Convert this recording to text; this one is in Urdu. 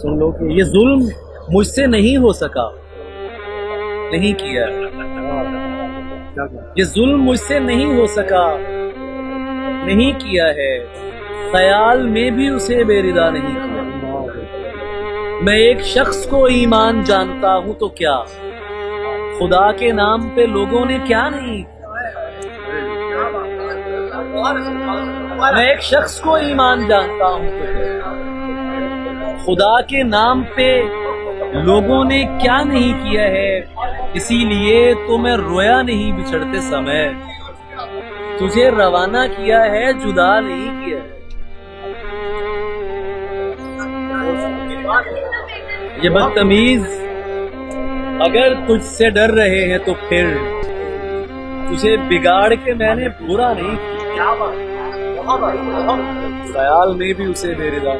سن لو کہ یہ ظلم مجھ سے نہیں ہو سکا، نہیں کیا، یہ ظلم مجھ سے نہیں ہو سکا، نہیں کیا ہے، خیال میں بھی اسے بے ردا نہیں کیا۔ میں ایک شخص کو ایمان جانتا ہوں تو کیا، خدا کے نام پہ لوگوں نے کیا نہیں کیا۔ میں ایک شخص کو ایمان جانتا ہوں تو کیا، خدا کے نام پہ لوگوں نے کیا نہیں کیا ہے، اسی لیے تو میں رویا نہیں بچھڑتے سمے، تجھے روانہ کیا ہے جدا نہیں کیا ہے۔ یہ بدتمیز اگر تجھ سے ڈر رہے ہیں تو پھر تجھے بگاڑ کے میں نے برا نہیں کیا، خیال میں بھی اسے میرے دار